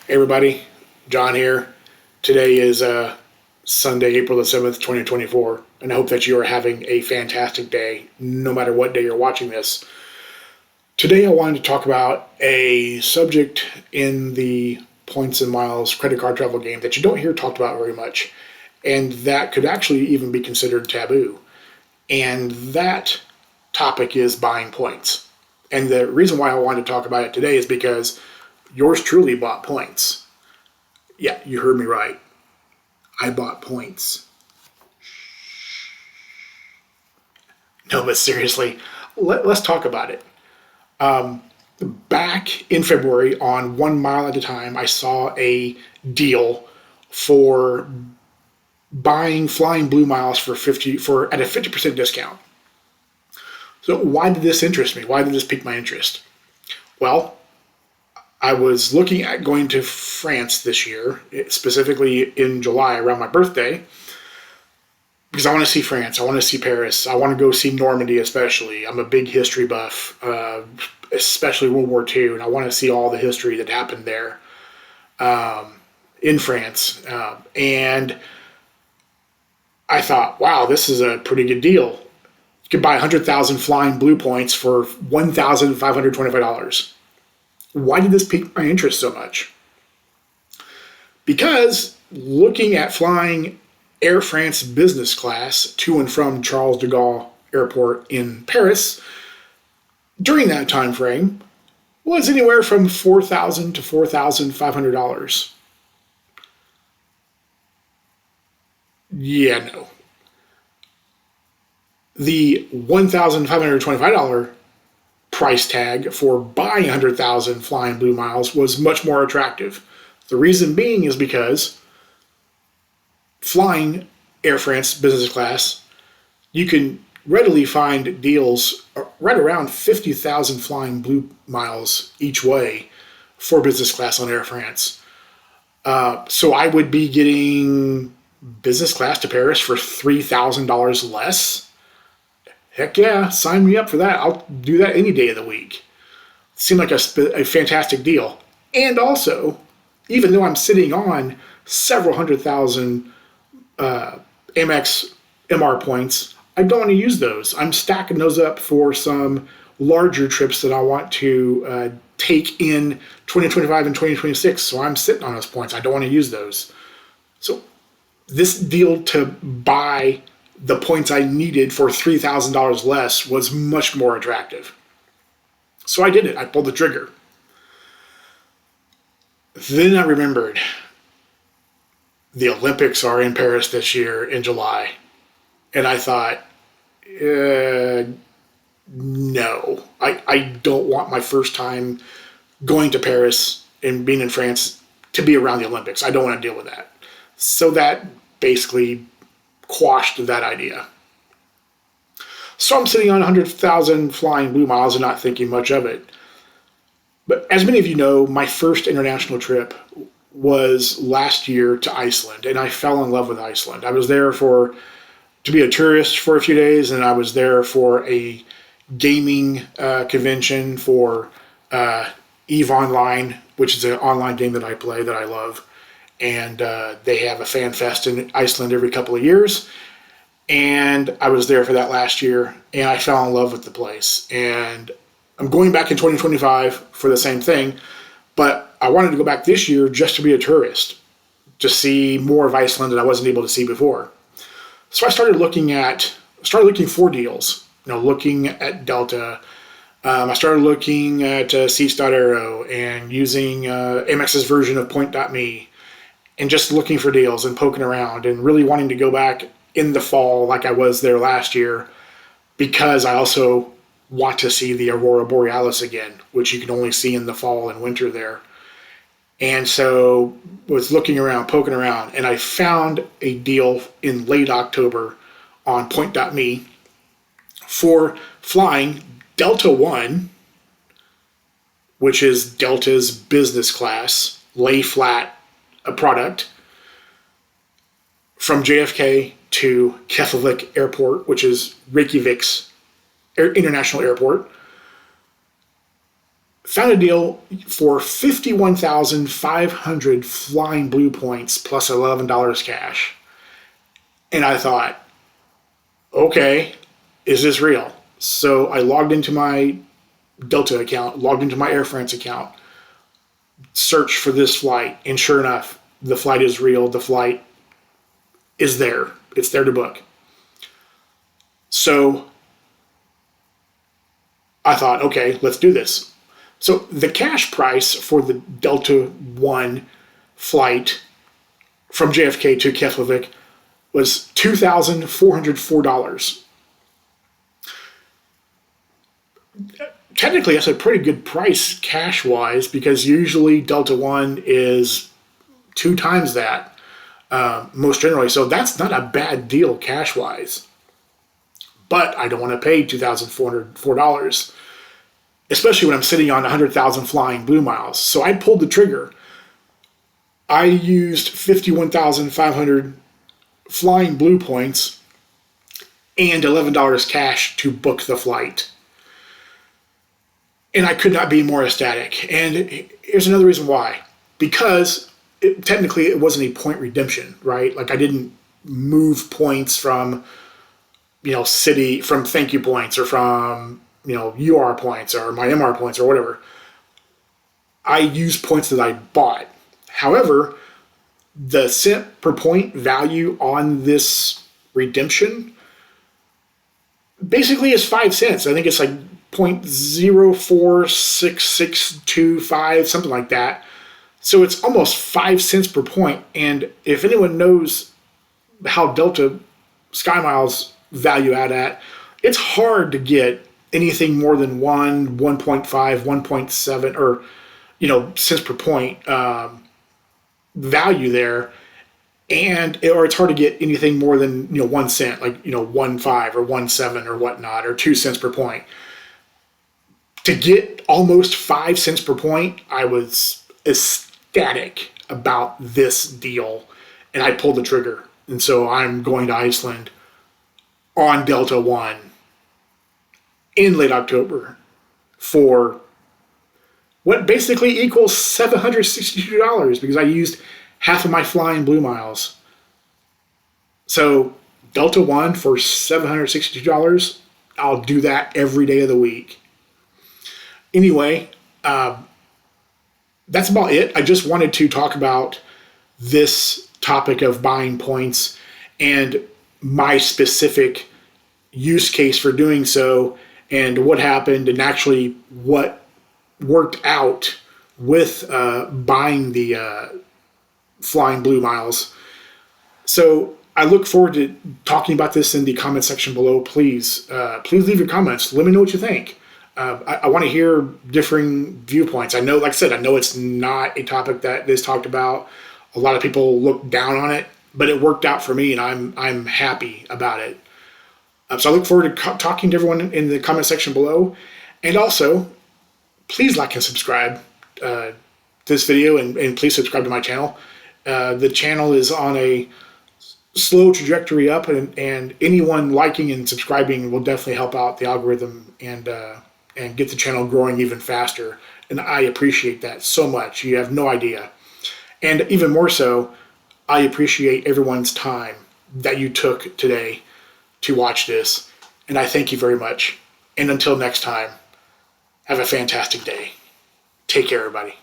Hey everybody, John here. Today is Sunday, April the 7th, 2024, and I hope that you are having a fantastic day, no matter what day you're watching this. Today I wanted to talk about a subject in the points and miles credit card travel game that you don't hear talked about very much, and that could actually even be considered taboo. And that topic is buying points. And the reason why I wanted to talk about it today is because yours truly bought points. Yeah, you heard me right. I bought points. No, but seriously, let's talk about it. Back in February, on 1 mile at a time, I saw a deal for buying flying blue miles for at a 50% discount. So why did this interest me? Why did this pique my interest? Well, I was looking at going to France this year, specifically in July around my birthday, because I want to see France. I want to see Paris. I want to go see Normandy, especially. I'm a big history buff, especially World War II, and I want to see all the history that happened there in France. And I thought, wow, this is a pretty good deal. You could buy 100,000 flying blue points for $1,525. Why did this pique my interest so much? Because looking at flying Air France business class to and from Charles de Gaulle Airport in Paris during that time frame was anywhere from $4,000 to $4,500. Yeah, no. The $1,525 price tag for buying 100,000 flying blue miles was much more attractive. The reason being is because flying Air France business class, you can readily find deals right around 50,000 flying blue miles each way for business class on Air France. So I would be getting business class to Paris for $3,000 less. Heck yeah, sign me up for that. I'll do that any day of the week. Seemed like a fantastic deal. And also, even though I'm sitting on several 100,000 Amex MR points, I don't want to use those. I'm stacking those up for some larger trips that I want to take in 2025 and 2026. So I'm sitting on those points. I don't want to use those. So this deal to buy the points I needed for $3,000 less was much more attractive. So I did it. I pulled the trigger. Then I remembered the Olympics are in Paris this year in July. And I thought, no, I don't want my first time going to Paris and being in France to be around the Olympics. I don't want to deal with that. So that basically quashed that idea. So I'm sitting on 100,000 flying blue miles and not thinking much of it. But as many of you know, my first international trip was last year to Iceland, and I fell in love with Iceland. I was there to be a tourist for a few days, and I was there for a gaming convention for EVE Online, which is an online game that I play that I love. And they have a fan fest in Iceland every couple of years. And I was there for that last year, and I fell in love with the place. And I'm going back in 2025 for the same thing, but I wanted to go back this year just to be a tourist, to see more of Iceland that I wasn't able to see before. So I started looking for deals, looking at Delta. I started looking at Seats.aero and using Amex's version of Point.me, and just looking for deals and poking around and really wanting to go back in the fall like I was there last year, because I also want to see the Aurora Borealis again, which you can only see in the fall and winter there. And so was looking around, poking around, and I found a deal in late October on Point.me for flying Delta One, which is Delta's business class, lay flat a product, from JFK to Keflavik Airport, which is Reykjavik's international airport, Found a deal for 51,500 flying blue points plus $11 cash. And I thought, okay, is this real? So I logged into my Delta account, logged into my Air France account, searched for this flight, and sure enough, the flight is real. The flight is there. It's there to book. So I thought, okay, let's do this. So the cash price for the Delta One flight from JFK to Keflavik was $2,404. Technically, that's a pretty good price cash wise because usually Delta One is 2 times that, most generally. So that's not a bad deal cash wise. But I don't want to pay $2,404, especially when I'm sitting on 100,000 flying blue miles. So I pulled the trigger. I used 51,500 flying blue points and $11 cash to book the flight. And I could not be more ecstatic. And here's another reason why. Because technically it wasn't a point redemption, right? Like I didn't move points from, city, from thank you points or from, UR points or my MR points or whatever. I used points that I bought. However, the cent per point value on this redemption basically is 5 cents. I think it's like 0.046625, something like that. So it's almost 5 cents per point. And if anyone knows how Delta Sky Miles value add at, it's hard to get anything more than 1.5, 1.7, or cents per point value there. Or it's hard to get anything more than 1 cent, like 1.5 or 1.7 or whatnot, or 2 cents per point. To get almost 5 cents per point, I was ecstatic about this deal, and I pulled the trigger. And so I'm going to Iceland on Delta One in late October for what basically equals $762 because I used half of my flying blue miles. So Delta One for $762, I'll do that every day of the week. Anyway, that's about it. I just wanted to talk about this topic of buying points and my specific use case for doing so and what happened and actually what worked out with buying the flying blue miles. So I look forward to talking about this in the comment section below. Please leave your comments. Let me know what you think. I want to hear differing viewpoints. I know, like I said, I know it's not a topic that is talked about. A lot of people look down on it, but it worked out for me, and I'm happy about it. So I look forward to talking to everyone in the comment section below. And also, please like and subscribe to this video, and please subscribe to my channel. The channel is on a slow trajectory up, and anyone liking and subscribing will definitely help out the algorithm and get the channel growing even faster. And I appreciate that so much. You have no idea. And even more so, I appreciate everyone's time that you took today to watch this. And I thank you very much. And until next time, have a fantastic day. Take care, everybody.